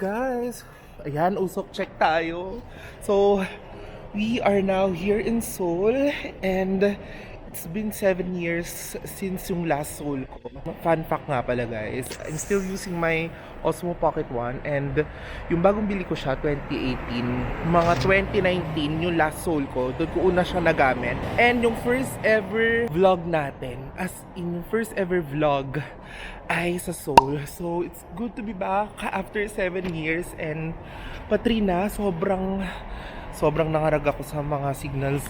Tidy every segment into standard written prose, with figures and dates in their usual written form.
guys, ayan, usok check tayo. So, we are now here in Seoul and it's been 7 years since yung last Seoul ko. Fun fact nga pala guys, I'm still using my Osmo Pocket 1 and yung bagong bili ko siya 2018, mga 2019 yung last Seoul ko, doon ko una siya nagamit. And yung first ever vlog natin, as in first ever vlog ay sa Seoul. So it's good to be back after 7 years and Patrina, sobrang nangarag ako sa mga signal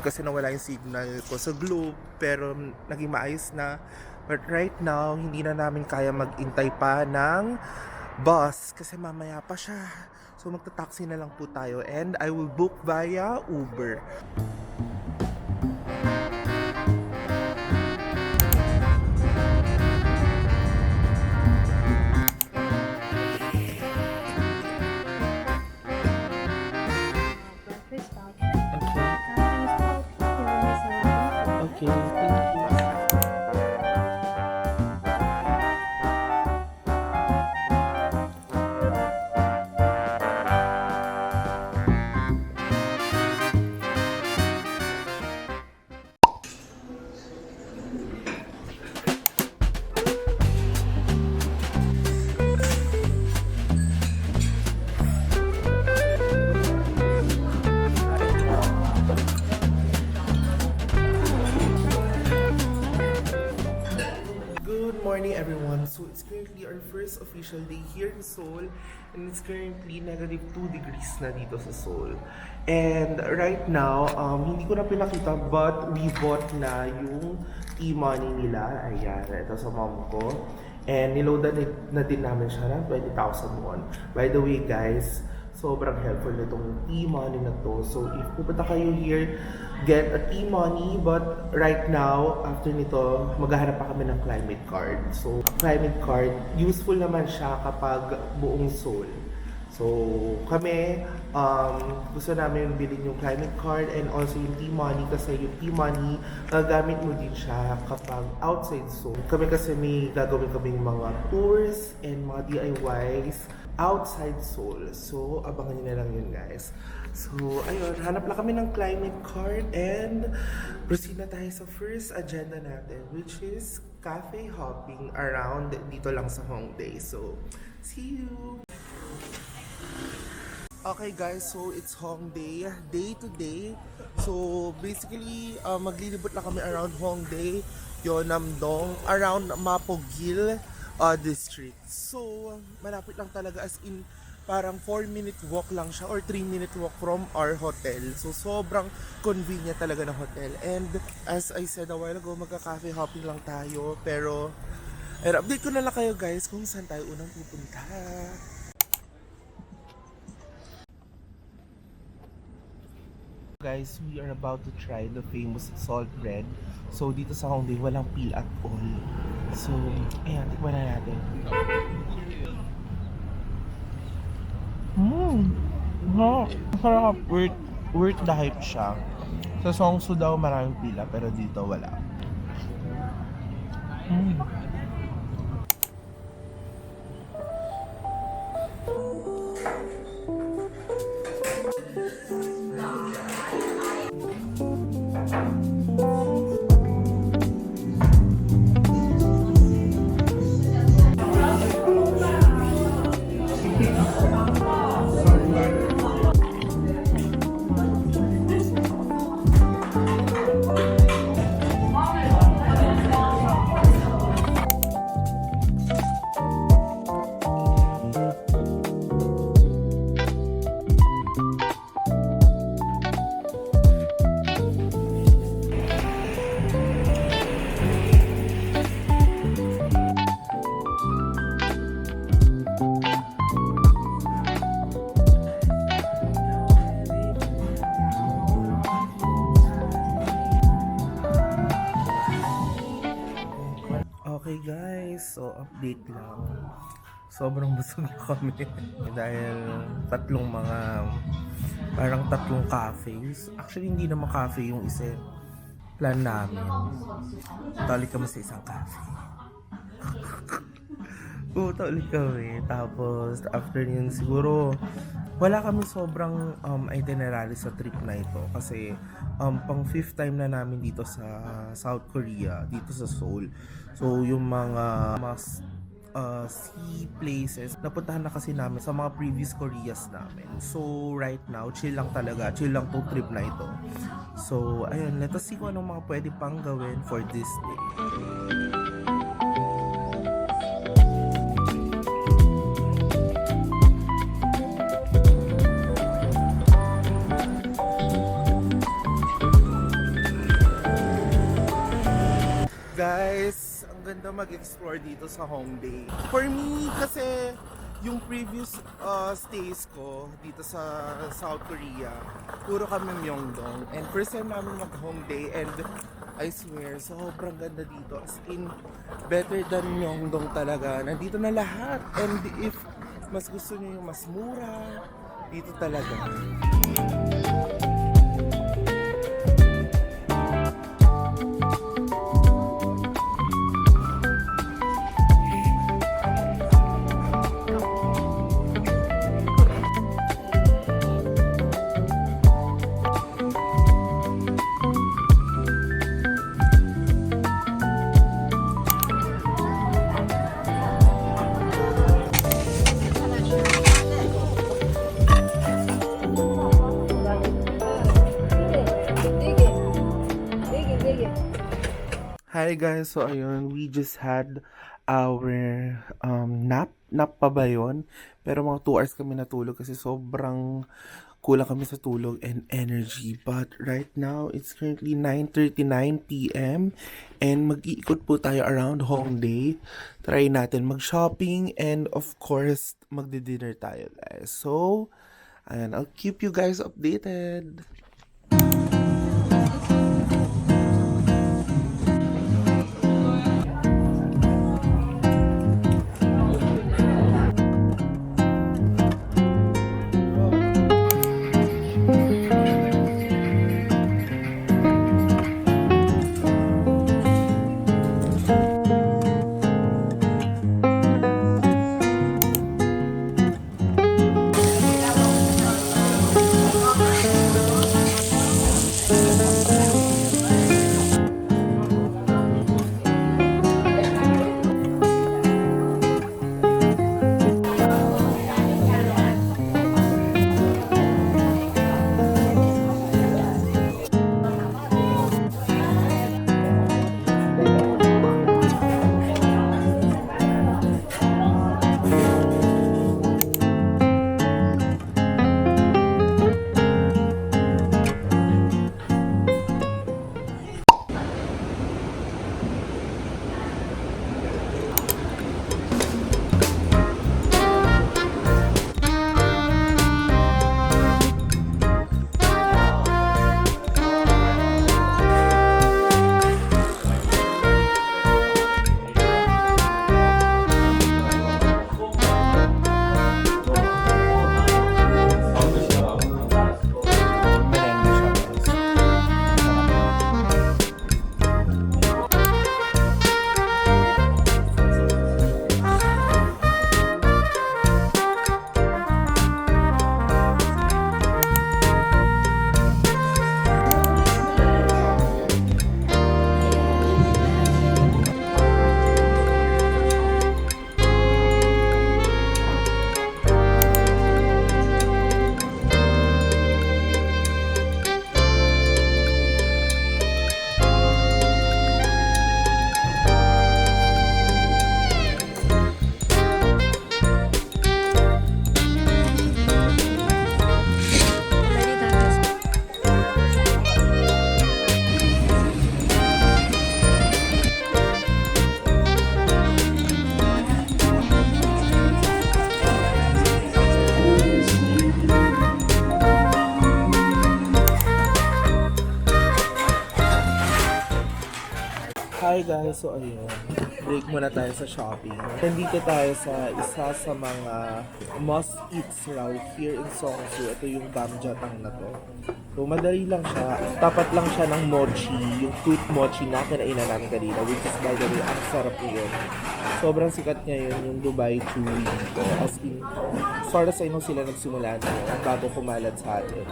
kasi nawala yung signal ko sa Globe pero naging maayos na. But right now, hindi na namin kaya mag-intay pa ng bus kasi mamaya pa siya. So magta-taxi na lang po tayo and I will book via Uber. Okay, thank you. Good morning everyone. So it's currently our first official day here in Seoul and it's currently negative 2 degrees na dito sa Seoul. And right now, hindi ko na pinakita but we bought na yung e-money nila. Ayan, ito sa mom ko. And niloadan na din namin siya ng 20,000 won. By the way guys, sobrang helpful nitong e-money na to. So if pupunta kayo here, get a e-money. But right now, after nito, maghahanap pa kami ng climate card. So climate card, useful naman siya kapag buong Seoul. So kami, gusto namin bilhin yung climate card and also yung e-money kasi yung e-money, gagamit mo din siya kapag outside Seoul. Kami kasi may gagawin kaming mga tours and mga DIYs outside Seoul. So, abangan nyo na lang yun guys. So, ayun, hanap lang kami ng climate card and proceed na tayo sa first agenda natin which is cafe hopping around dito lang sa Hongdae. So, see you! Okay guys, so it's Hongdae, day to day. So basically, maglilibot lang kami around Hongdae, Yeonnam-dong, around Mapogil district. So malapit lang talaga, as in parang 4-minute walk lang siya or 3-minute walk from our hotel. So sobrang convenient talaga ng hotel. And as I said a while ago, magka-cafe hopping lang tayo. Pero update ko na lang kayo guys kung saan tayo unang pupunta. Guys, we are about to try the famous salt bread. So, dito sa Hongdae, walang peel at all. So, ayan, tikman na natin. Sarap. Worth the hype siya. Sa Seongsu daw maraming pila, pero dito wala. Okay guys, so update lang. Sobrang busog na kami dahil tatlong cafes. Actually hindi naman cafe yung isa. Plan namin. Tali kami sa isang cafe. Pumunta ulit kami. Tapos, after yun, siguro, wala kami sobrang itinerary sa trip na ito. Kasi, pang fifth time na namin dito sa South Korea, dito sa Seoul. So, yung mga sea places, napuntahan na kasi namin sa mga previous Koreas namin. So, right now, chill lang talaga. Chill lang tong trip na ito. So, ayun, let us see kung anong mga pwede pang gawin for this day. Guys, ang ganda mag-explore dito sa Hongdae. For me, kasi yung previous stays ko dito sa South Korea, puro kami Myeongdong. And first time namin mag-Hongdae and I swear, sobrang ganda dito. As in, better than Myeongdong talaga. Nandito na lahat. And if mas gusto niyo yung mas mura, dito talaga. Hi guys, so ayun, we just had our nap pa ba yun? Pero mga 2 hours kami natulog kasi sobrang kulang kami sa tulog and energy. But right now, it's currently 9:39 p.m. and mag-iikot po tayo around Hongdae. Try natin mag-shopping and of course, magdi-dinner tayo guys. So, ayan, I'll keep you guys updated. Hi guys, so ayun. break muna tayo sa shopping. Nandito tayo sa isa sa mga must-eats raw here in Seongsu. Ito yung bamjatang na to. So, madali lang siya. Tapat lang siya ng mochi, yung fruit mochi na kinainan namin kanina, which is, by the way, ang sarap yun. Sobrang sikat ngayon yung Dubai Chewy dito. As in, as far as I know, sila nagsimula na bago kumalat sa atin.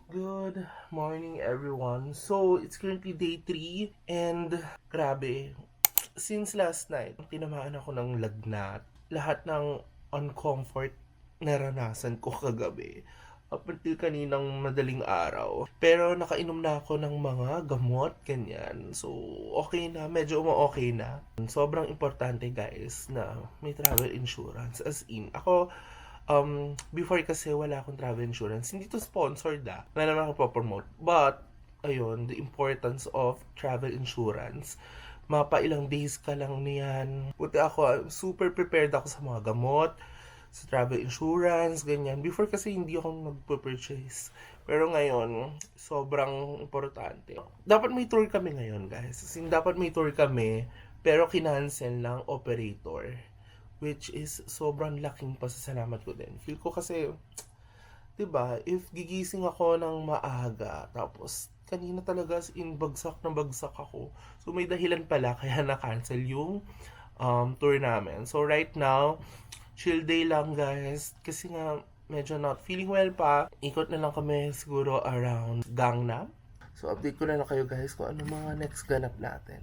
Good morning everyone. So, it's currently day 3 and grabe, since last night, tinamaan ako ng lagnat. Lahat ng uncomfort naranasan ko kagabi up until kaninang madaling araw. Pero nakainom na ako ng mga gamot, ganyan. So, okay na, medyo okay na. Sobrang importante guys na may travel insurance. As in, ako, before kasi wala akong travel insurance. Hindi to sponsored wala naman ako promote. But, ayun, the importance of travel insurance. Mapailang days ka lang niyan. Buti ako, super prepared ako sa mga gamot, sa travel insurance, ganyan. Before kasi hindi ako nagpo-purchase. Pero ngayon, sobrang importante. Dapat may tour kami ngayon, guys. Kasi dapat may tour kami, pero kinancel ng operator. Which is sobrang laking pasasalamat ko din. Feel ko kasi, 'di ba, if gigising ako ng maaga, tapos kanina talaga bagsak na bagsak ako. So may dahilan pala kaya na-cancel yung tour namin. So right now, chill day lang guys. Kasi nga medyo not feeling well pa. Ikot na lang kami siguro around Gangnam. So update ko na lang kayo guys kung ano mga next ganap natin.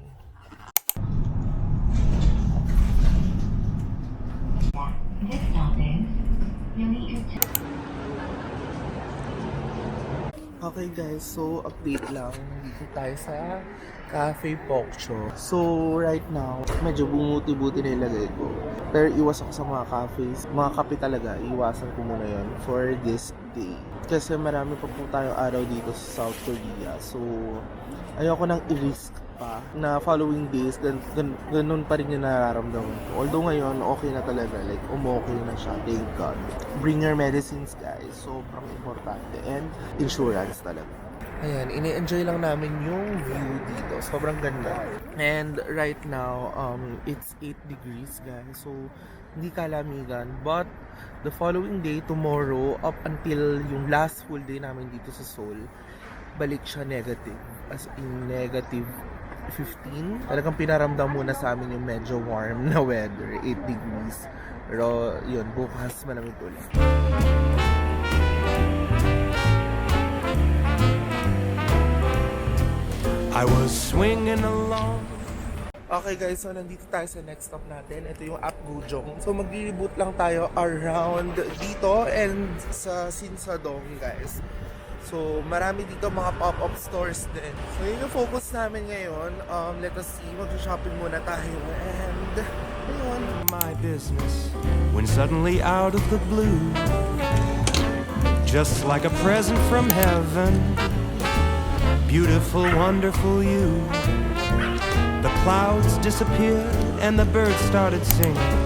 Okay guys, so update lang. Dito tayo sa Cafe Pokcho. So right now, medyo bumuti-buti na ilagay ko. Pero iwas ako sa mga cafes. Mga kape talaga, iwasan ko muna yon for this day. Kasi marami pa po tayong araw dito sa South Korea. So ayoko nang i-risk pa na following days ganun pa rin yung nararamdaman ko. Although ngayon okay na talaga, like okay na siya, thank God. Bring your medicines guys, sobrang importante, and insurance talaga. Ayan, ini-enjoy lang namin yung view dito, sobrang ganda. And right now it's 8 degrees guys, so hindi kalamigan. But the following day, tomorrow up until yung last full day namin dito sa Seoul, balik siya negative, as in negative 15. Talagang pinaramdam muna sa amin yung medyo warm na weather, 8 degrees. Pero yun, bukas malamig ulit. I was swinging along. Okay guys, so nandito tayo sa next stop natin. Ito yung Apgujeong. So mag-reboot lang tayo around dito and sa Sinsadong guys. So, marami dito mga pop-up stores din. So, yun yung focus namin ngayon. Let us see. Mag-shopping muna tayo. And, ayun. My business when suddenly out of the blue, just like a present from heaven, beautiful, wonderful you. The clouds disappeared and the birds started singing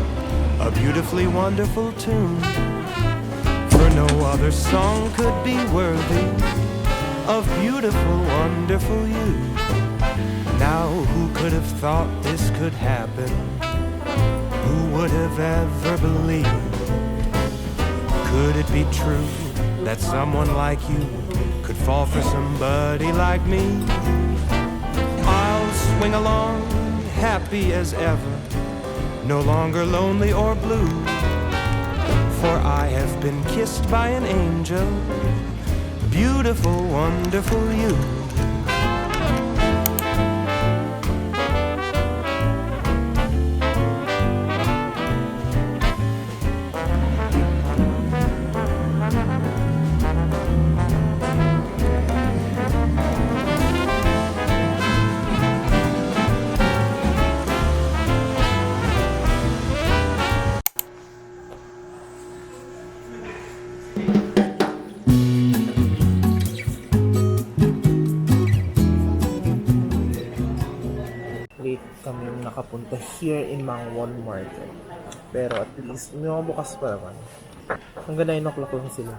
a beautifully wonderful tune. For no other song could be worthy of beautiful, wonderful you. Now who could have thought this could happen? Who would have ever believed? Could it be true that someone like you could fall for somebody like me? I'll swing along, happy as ever, no longer lonely or blue. For I have been kissed by an angel, beautiful, wonderful you. nakapunta here in Mangwon Market. Pero at least, may mga bukas pa naman. Hanggang 9 o'clock lang sila.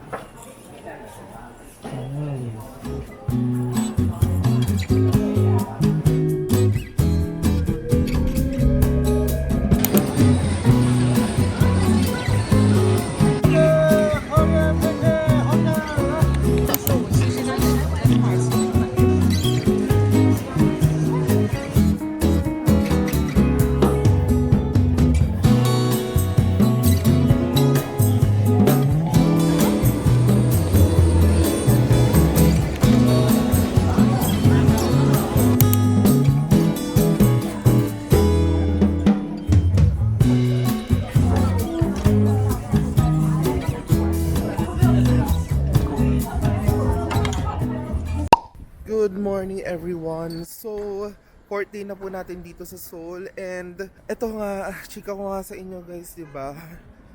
Good morning everyone. So, fourth day na po natin dito sa Seoul and eto nga, chika ko nga sa inyo guys, 'di ba?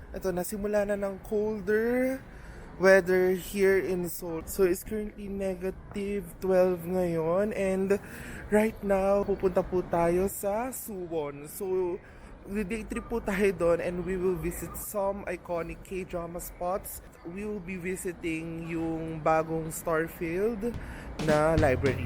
Eto nasimula na ng colder weather here in Seoul. So, it's currently negative 12 ngayon and right now pupunta po tayo sa Suwon. So, day trip po tayo doon and we will visit some iconic K-drama spots. We will be visiting yung bagong Starfield na library.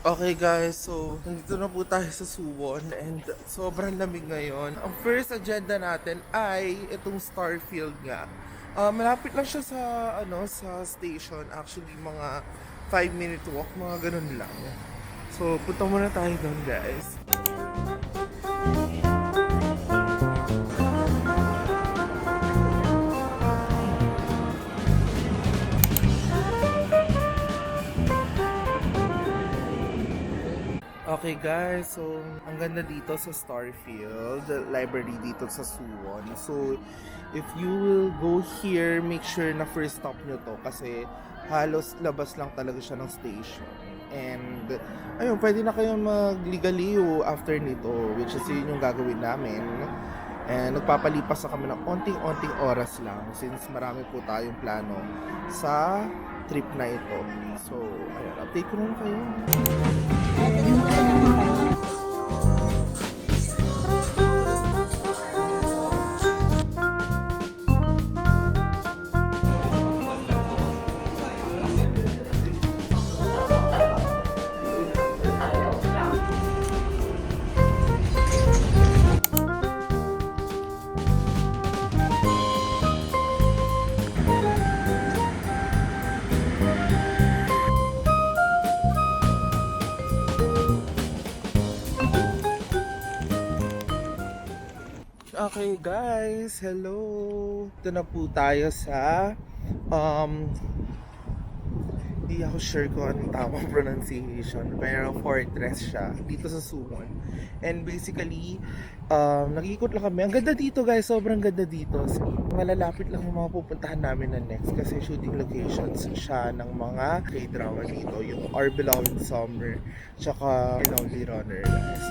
Okay guys, so nandito na po tayo sa Suwon and sobrang lamig ngayon. Ang first agenda natin ay itong Starfield nga. Malapit lang siya sa sa station, actually mga 5-minute walk, mga ganun lang. So punta muna tayo doon guys. Okay guys, so ang ganda dito sa Starfield Library dito sa Suwon. So if you will go here, make sure na first stop nyo to kasi halos labas lang talaga siya ng station. And ayun, pwede na kayong magligaliw after nito, which is yun yung gagawin namin. And nagpapalipas na kami ng onting-onting oras lang since marami po tayong plano sa trip na ito. So ayun, update ko na kayo. Okay guys, hello! Ito na po tayo sa hindi ako sure kung anong tamang pronunciation, pero fortress siya dito sa Suwon. And basically, nag-iikot lang kami. Ang ganda dito guys, sobrang ganda dito. Malalapit lang yung mga pupuntahan namin na next kasi shooting locations siya ng mga K-drama dito, yung Our Beloved Summer tsaka Lonely Runner guys.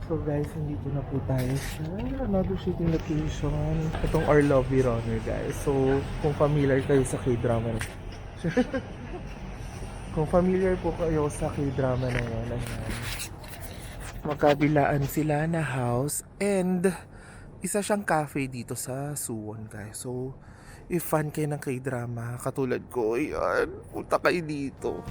So guys, nandito na po tayo sa another shooting location. Itong Our Lovely Runner guys. So, kung familiar kayo sa K-drama na kung familiar po kayo sa K-drama na yan, ayan. Magkabilaan sila na house and isa siyang cafe dito sa Suwon guys. So, if fan kayo ng K-drama, katulad ko, ayan, punta kayo dito.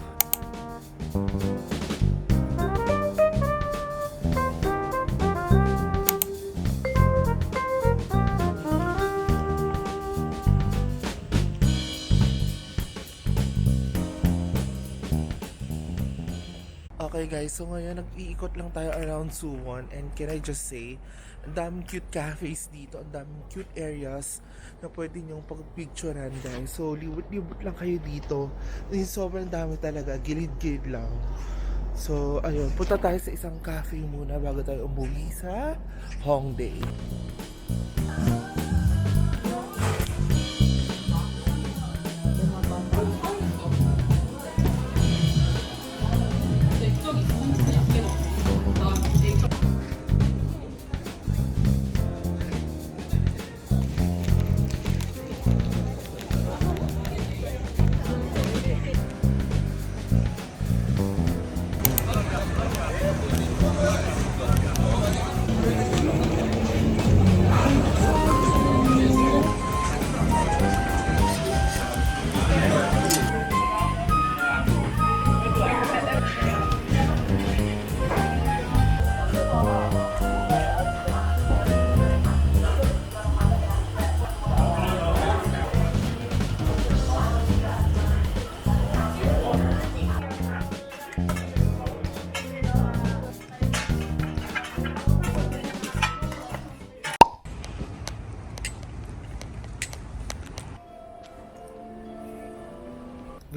Okay guys, so ngayon nag-iikot lang tayo around Suwon and can I just say, ang daming cute cafes dito, ang daming cute areas na pwede nyong pag-picturean guys. So libot-libot lang kayo dito. Sobrang dami talaga, gilid-gilid lang. So ayun, punta tayo sa isang cafe muna bago tayo umuwi sa Hongdae.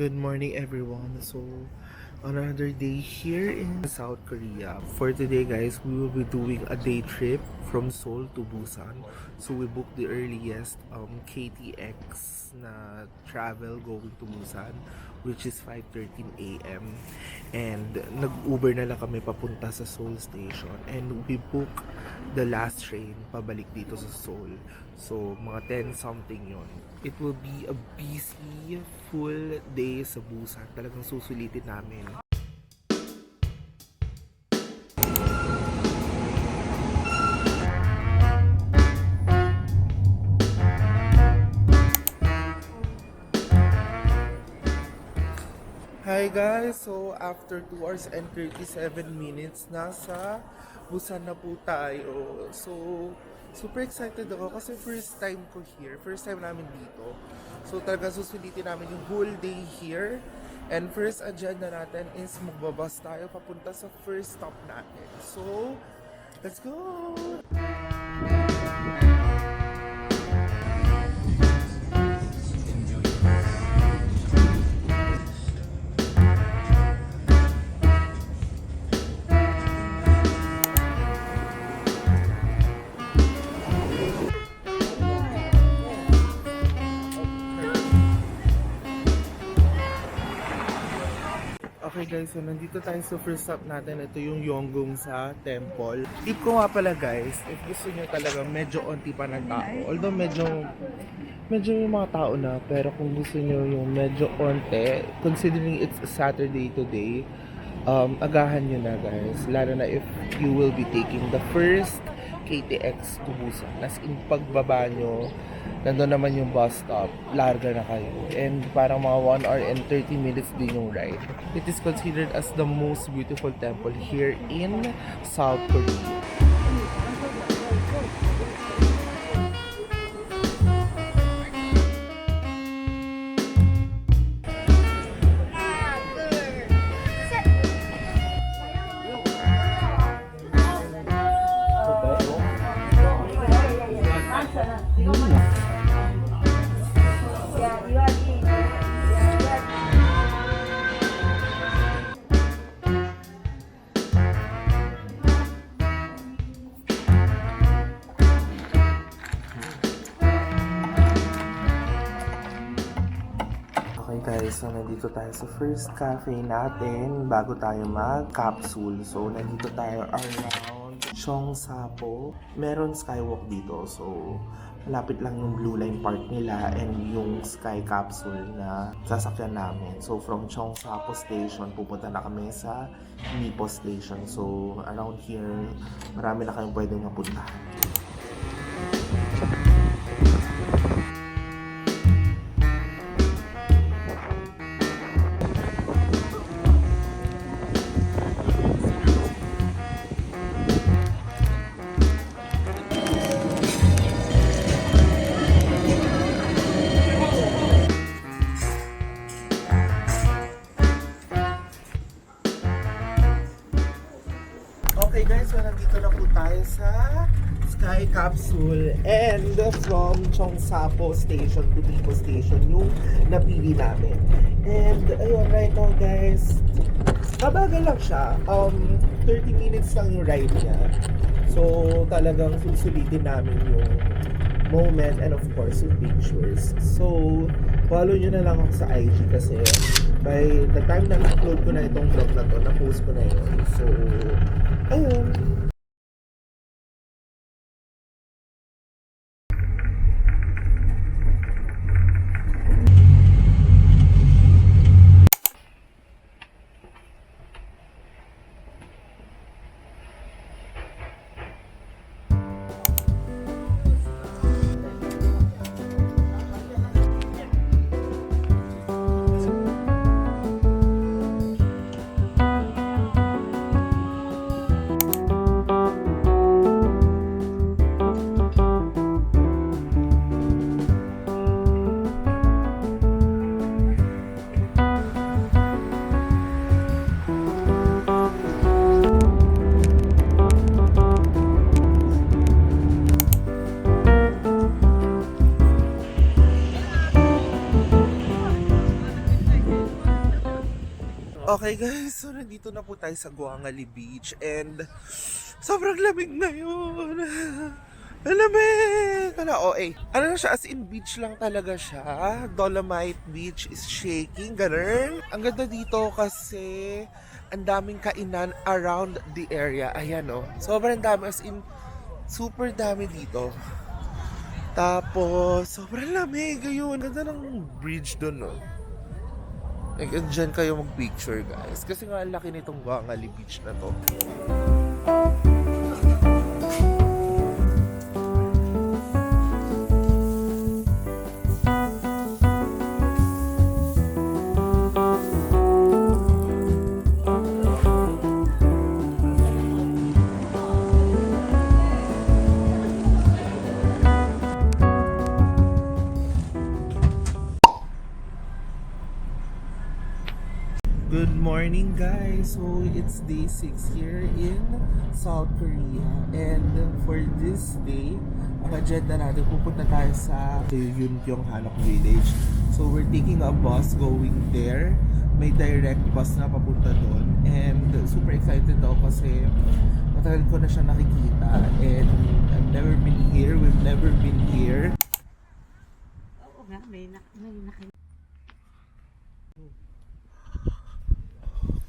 Good morning everyone. So, another day here in South Korea. For today guys, we will be doing a day trip from Seoul to Busan. So we booked the earliest KTX na travel going to Busan, which is 5:13 a.m. And nag-Uber na lang kami papunta sa Seoul station, and we booked the last train pabalik dito sa Seoul. So mga 10 something yon. It will be a busy full day sa Busan. Talagang susulitin namin. Hi guys! So after 2 hours and 37 minutes, nasa Busan na po tayo. So super excited ako kasi first time ko here. First time namin dito. So talaga susulitin namin yung whole day here. And first agenda natin is magbabas tayo papunta sa first stop natin. So, let's go! Okay guys, so nandito tayo sa first stop natin. Ito yung Yonggong sa temple. Tip ko nga pala guys, if gusto nyo talaga medyo onti pa ng tao. Although medyo yung mga tao na, pero kung gusto nyo yung medyo onti, considering it's a Saturday today, agahan nyo na guys. Lalo na if you will be taking the first KTX to Busan. As in pagbaba nyo, nandun naman yung bus stop, larga na kayo. And parang mga 1 hour and 30 minutes din yung ride. It is considered as the most beautiful temple here in South Korea. Okay guys, so nandito tayo sa first cafe natin bago tayo mag-capsule. So nandito tayo around Cheongsapo. Meron skywalk dito, so malapit lang yung Blue Line Park nila and yung Sky Capsule na sasakyan namin. So from Cheongsapo Station, pupunta na kami sa Nipo Station. So around here, marami na kayong pwedeng mapuntahan. Okay guys, so nandito na po tayo sa Sky Capsule, and from Cheongsapo Station to Nipo Station yung napili namin. And ayun, right now guys, mabagal lang siya. 30 minutes lang yung ride niya. So talagang susulitin namin yung moment and of course yung pictures. So follow nyo na lang ako sa IG kasi by the time na upload ko na itong vlog na to, na-post ko na yun. So ayun. Okay guys, so nandito na po tayo sa Guangali Beach and sobrang lamig ngayon. Malamig! Ano na siya, as in beach lang talaga siya. Dolomite Beach is shaking, ganun. Ang ganda dito kasi ang daming kainan around the area. Ayan o, sobrang dami, as in super dami dito. Tapos, sobrang lamig. Ayun, ganda ng bridge doon, no? Like, dyan kayo mag-picture, guys. Kasi nga, ang laki nitong Guangali Beach na to. Good morning guys! So it's day 6 here in South Korea and for this day, ang agenda natin, pupunta tayo sa Yunpyong Hanok Village. So we're taking a bus going there. May direct bus na papunta doon and super excited ako kasi matagal ko na siya nakikita and I've never been here, we've never been here. Oo nga, may nakita.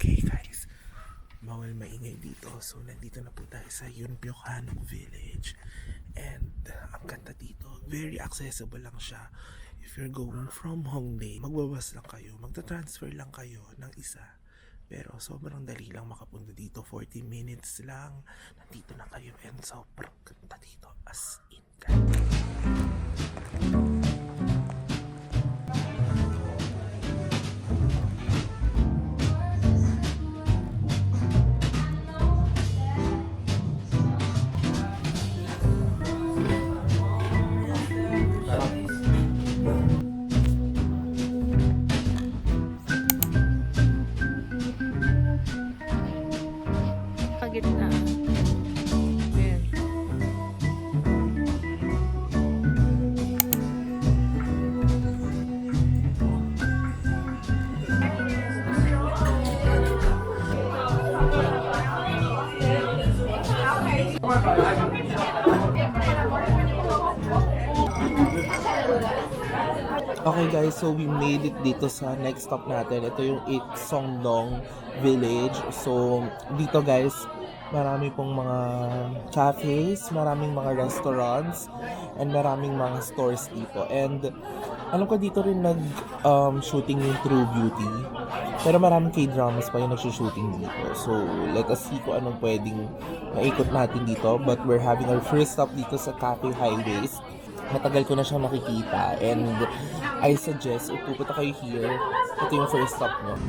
Okay guys, bawal maingay dito. So nandito na po tayo sa Yunpyong Hanok Village. And ang ganda dito, very accessible lang siya. If you're going from Hongdae, magbabas lang kayo, magta-transfer lang kayo ng isa. Pero sobrang dali lang makapunta dito, 40 minutes lang. Nandito na kayo and sobrang ganda dito, as in ganda. Gitna. Ayan. Okay guys, so we made it dito sa next stop natin. Ito yung Songdong Village. So dito guys, marami pong mga cafes, maraming mga restaurants, and maraming mga stores dito. And alam ko dito rin nag-shooting yung True Beauty. Pero maraming K-dramas pa yung nag-shooting dito. So let us see kung anong pwedeng maikot natin dito. But we're having our first stop dito sa Cafe Highways. Matagal ko na siyang nakikita and I suggest if pupunta kayo here, ito yung first stop nyo.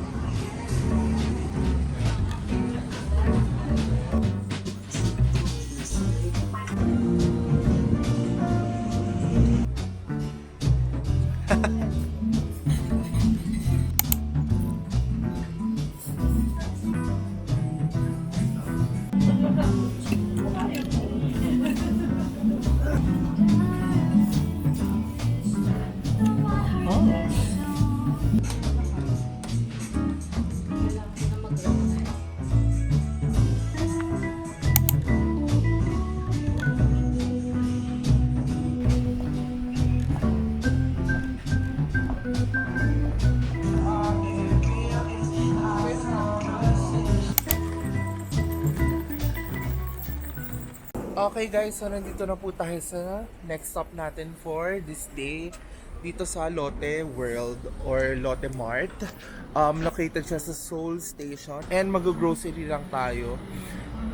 Okay guys, so nandito na po tayo sa next stop natin for this day dito sa Lotte World or Lotte Mart. Located siya sa Seoul Station and mag-grocery lang tayo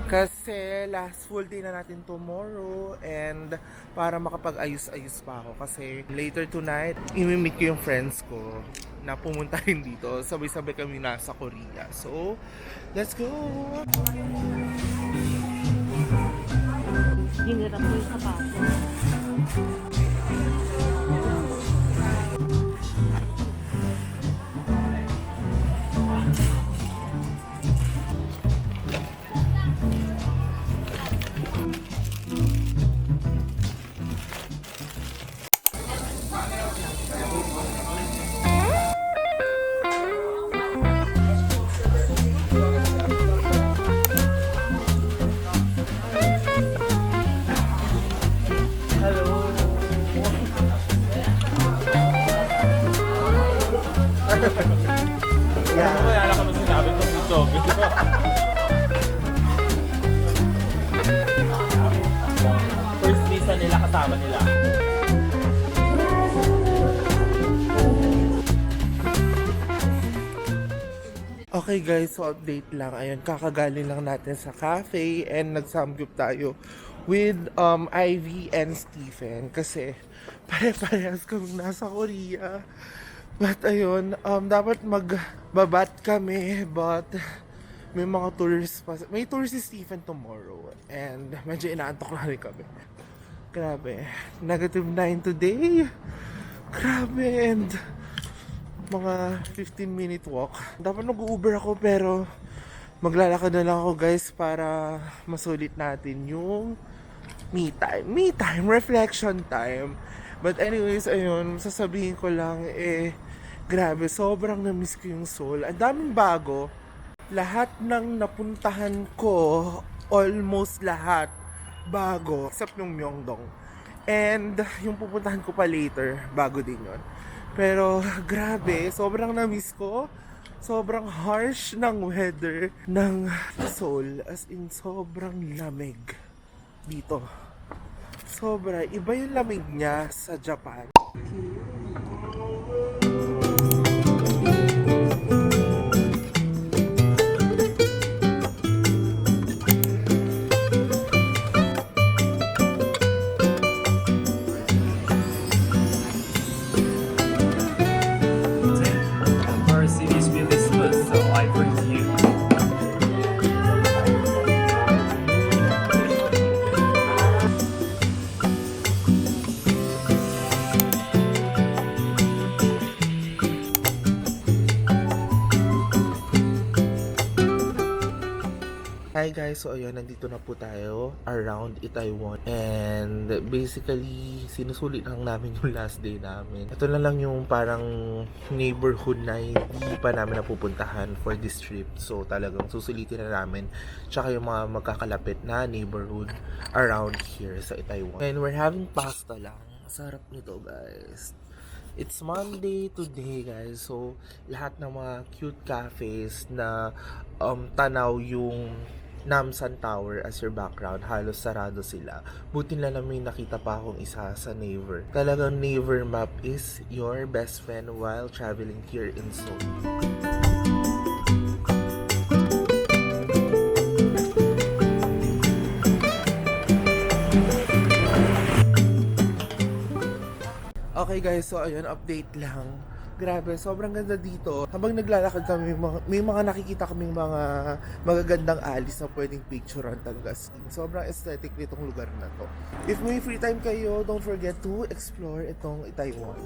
kasi last full day na natin tomorrow and para makapag-ayos-ayos pa ako kasi later tonight imi-meet ko yung friends ko na pumunta rin dito. Sabay-sabay kami nasa Korea. So, let's go! Hinirap ko yung sapatos. vlog. First visa nila kasama nila. Okay guys, so update lang. Ayun, kakagaling lang natin sa cafe and nagsamgyup tayo with Ivy and Stephen kasi pare-parehas kaming nasa Korea. But ayun, dapat magbabat kami but may mga tours pa. May tour si Stephen tomorrow and medyo inaantok na rin kami. Grabe, -9 today. Grabe, and mga 15-minute walk. Dapat nag-Uber ako pero maglalakad na lang ako guys para masulit natin yung me time. Me time, reflection time. But anyways, ayun, sasabihin ko lang grabe, sobrang na-miss ko yung Seoul. Ang daming bago. Lahat ng napuntahan ko, almost lahat, bago. Except yung Myeongdong. And yung pupuntahan ko pa later, bago din yun. Pero grabe, sobrang na-miss ko. Sobrang harsh ng weather ng Seoul. As in, sobrang lamig dito. Sobra. Iba yung lamig niya sa Japan. Our city is really smooth, so I bring you. Hi guys, so ayun, nandito na po tayo around Itaewon. And basically, sinusulit lang namin yung last day namin. Ito na lang yung parang neighborhood na hindi pa namin napupuntahan for this trip. So talagang susulitin na namin. Tsaka yung mga magkakalapit na neighborhood around here sa Itaewon. And we're having pasta lang. Sarap nito guys. It's Monday today guys. So lahat ng mga cute cafes na tanaw yung Namsan Tower as your background, halos sarado sila. Buti na lang may nakita pa akong isa sa Naver. Talagang Naver map is your best friend while traveling here in Seoul. Okay guys, so ayun, update lang. Grabe, sobrang ganda dito. Habang naglalakad kami, may mga nakikita kaming mga magagandang alis na pwedeng picturean talaga. Sobrang aesthetic nitong lugar na to. If may free time kayo, don't forget to explore itong Itaewon.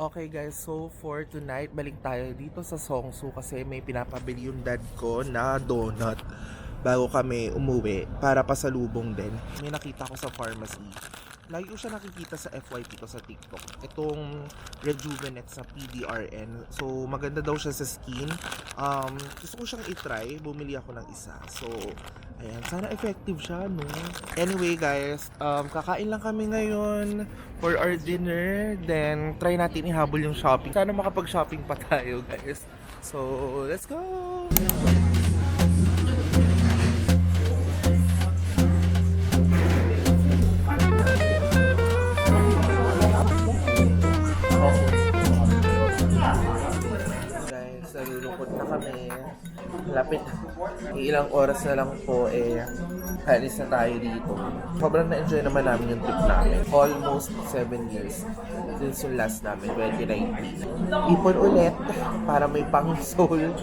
Okay guys, so for tonight, balik tayo dito sa Songsu kasi may pinapabili yung dad ko na donut bago kami umuwi para pasalubong din. May nakita ko sa pharmacy. Lagi ko siya nakikita sa FYP ko sa TikTok. Itong Rejuvenate sa PDRN. So maganda daw siya sa skin. Gusto ko siyang i-try. Bumili ako ng isa. So ayan, sana effective siya, no? Anyway guys, kakain lang kami ngayon for our dinner. Then try natin ihabol yung shopping. Sana makapag-shopping pa tayo guys. So let's go! Guys, nalulungkot na kami. Lapit. Ilang oras na lang po alis na tayo dito. Sobrang na-enjoy naman namin yung trip namin. Almost 7 years since yung last namin, 2019. Ipon ulit para may pang Seoul.